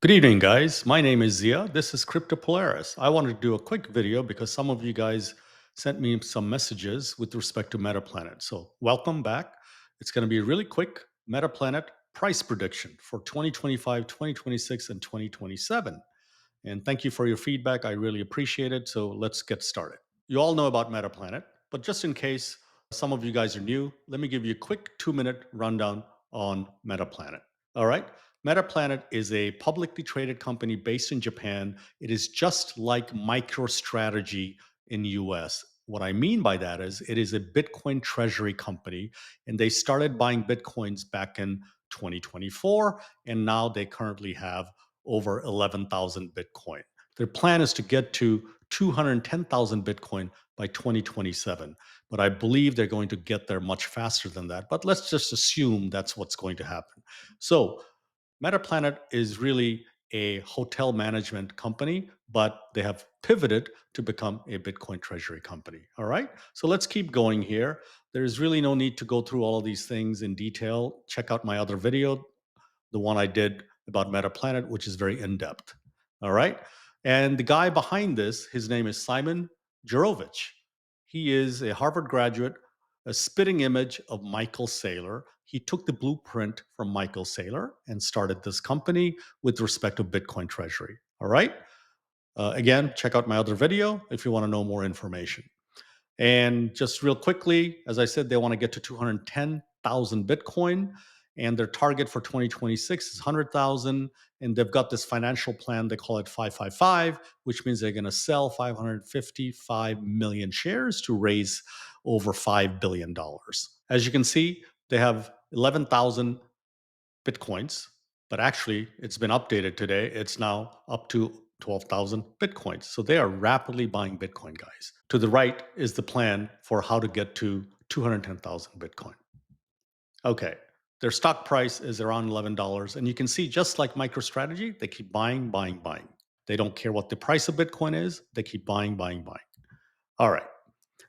Good evening, guys. My name is Zia. This is Polaris. I wanted to do a quick video because some of you guys sent me some messages with respect to Metaplanet. So, welcome back. It's going to be a really quick Metaplanet price prediction for 2025, 2026, and 2027. And thank you for your feedback. I really appreciate it. So, let's get started. You all know about Metaplanet, but just in case some of you guys are new, let me give you a quick 2-minute rundown on Metaplanet. All right. Metaplanet is a publicly traded company based in Japan. It is just like MicroStrategy in US. What I mean by that is it is a Bitcoin treasury company, and they started buying Bitcoins back in 2024, and now they currently have over 11,000 Bitcoin. Their plan is to get to 210,000 Bitcoin by 2027, but I believe they're going to get there much faster than that. But let's just assume that's what's going to happen. So, Metaplanet is really a hotel management company, but they have pivoted to become a Bitcoin treasury company. All right. So let's keep going here. There's really no need to go through all of these things in detail. Check out my other video, the one I did about Metaplanet, which is very in depth. All right. And the guy behind this, his name is Simon Jurovich. He is a Harvard graduate, a spitting image of Michael Saylor. He took the blueprint from Michael Saylor and started this company with respect to Bitcoin treasury. All right. Again, check out my other video if you want to know more information. And just real quickly, as I said, they want to get to 210,000 Bitcoin, and their target for 2026 is 100,000. And they've got this financial plan, they call it 555, which means they're going to sell 555 million shares to raise over $5 billion. As you can see, they have 11,000 Bitcoins, but actually it's been updated today. It's now up to 12,000 Bitcoins. So they are rapidly buying Bitcoin, guys. To the right is the plan for how to get to 210,000 Bitcoin. Okay. Their stock price is around $11. And you can see, just like MicroStrategy, they keep buying, buying, buying. They don't care what the price of Bitcoin is. They keep buying, buying, buying. All right.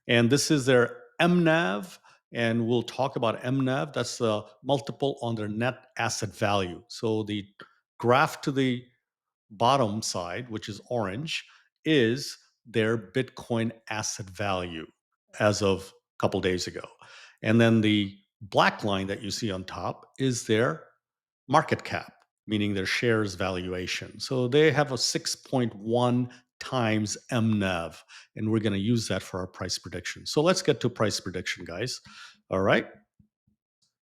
And this is their MNAV. And we'll talk about MNAV. That's the multiple on their net asset value. So the graph to the bottom side, which is orange, is their Bitcoin asset value as of a couple days ago. And then the black line that you see on top is their market cap, meaning their shares valuation. So they have a 6.1 times MNAV, and we're going to use that for our price prediction. So let's get to price prediction, guys. All right.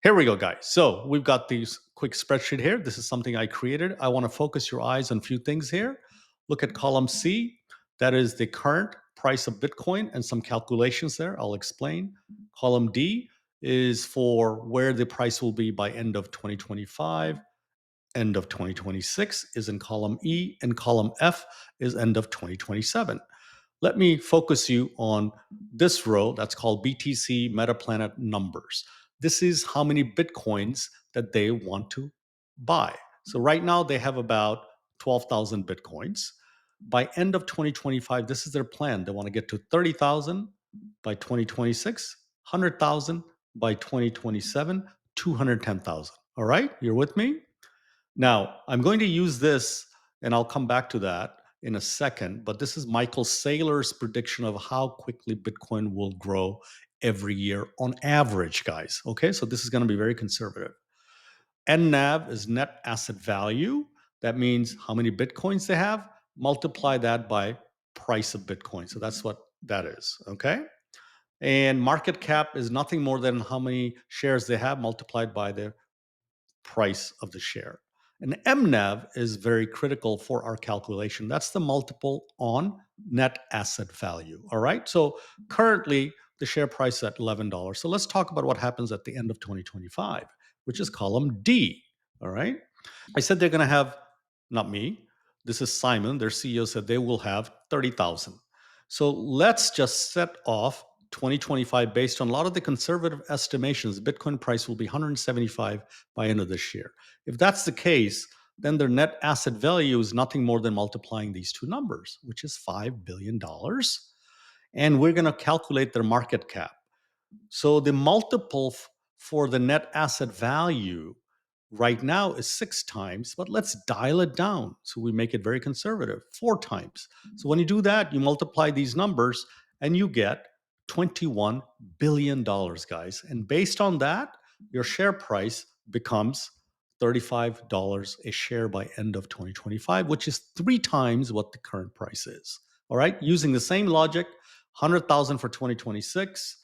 Here we go, guys. So we've got these quick spreadsheet here. This is something I created. I want to focus your eyes on a few things here. Look at column C. That is the current price of Bitcoin and some calculations there. I'll explain. Column D is for where the price will be by end of 2025. End of 2026 is in column E, and column F is end of 2027. Let me focus you on this row that's called BTC Metaplanet numbers. This is how many Bitcoins that they want to buy. So right now they have about 12,000 Bitcoins. By end of 2025, this is their plan. They want to get to 30,000 by 2026, 100,000 by 2027, 210,000. All right, you're with me? Now, I'm going to use this, and I'll come back to that in a second, but this is Michael Saylor's prediction of how quickly Bitcoin will grow every year on average, guys. Okay, so this is going to be very conservative. NNAV is net asset value. That means how many Bitcoins they have, multiply that by price of Bitcoin. So that's what that is. Okay. And market cap is nothing more than how many shares they have multiplied by the price of the share. And MNAV is very critical for our calculation. That's the multiple on net asset value. All right. So currently the share price is at $11. So let's talk about what happens at the end of 2025, which is column D. All right. I said they're going to have, not me, this is Simon, their CEO said they will have 30,000. So let's just set off 2025 based on a lot of the conservative estimations. Bitcoin price will be 175 by end of this year. If that's the case, then their net asset value is nothing more than multiplying these two numbers, which is $5 billion. And we're going to calculate their market cap. So the multiple for the net asset value right now is 6 times, but let's dial it down. So we make it very conservative, 4 times. So when you do that, you multiply these numbers and you get $21 billion, guys. And based on that, your share price becomes $35 a share by end of 2025, which is 3 times what the current price is. All right. Using the same logic, 100,000 for 2026.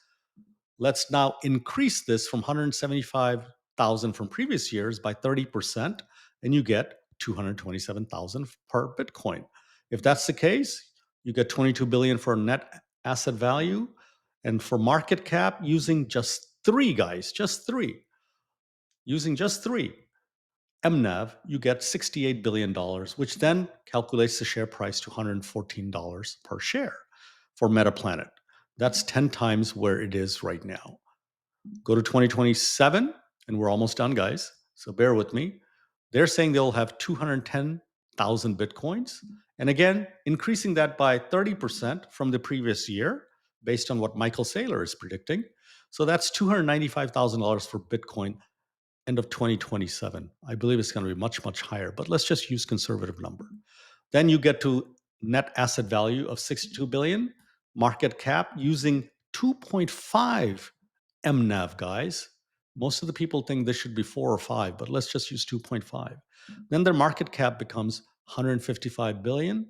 Let's now increase this from 175,000 from previous years by 30%, and you get 227,000 per Bitcoin. If that's the case, you get 22 billion for net asset value, and for market cap, using just three, guys, just three, using just three MNAV, you get $68 billion, which then calculates the share price to $114 per share for Metaplanet. That's 10 times where it is right now. Go to 2027, and we're almost done, guys. So bear with me. They're saying they'll have 210,000 Bitcoins. And again, increasing that by 30% from the previous year, based on what Michael Saylor is predicting. So that's $295,000 for Bitcoin end of 2027. I believe it's going to be much, much higher, but let's just use conservative number. Then you get to net asset value of 62 billion, market cap using 2.5 MNAV, guys. Most of the people think this should be 4 or 5, but let's just use 2.5. Then their market cap becomes 155 billion,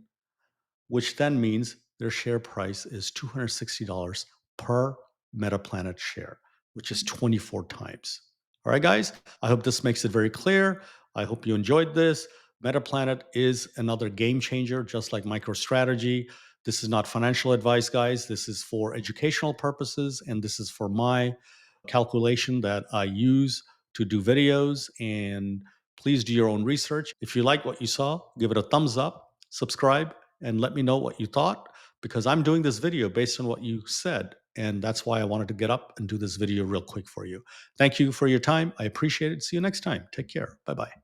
which then means their share price is $260 per Metaplanet share, which is 24 times. All right, guys, I hope this makes it very clear. I hope you enjoyed this. Metaplanet is another game changer, just like MicroStrategy. This is not financial advice, guys. This is for educational purposes, and this is for my calculation that I use to do videos. And please do your own research. If you like what you saw, give it a thumbs up, subscribe, and let me know what you thought, because I'm doing this video based on what you said. And that's why I wanted to get up and do this video real quick for you. Thank you for your time. I appreciate it. See you next time. Take care. Bye bye.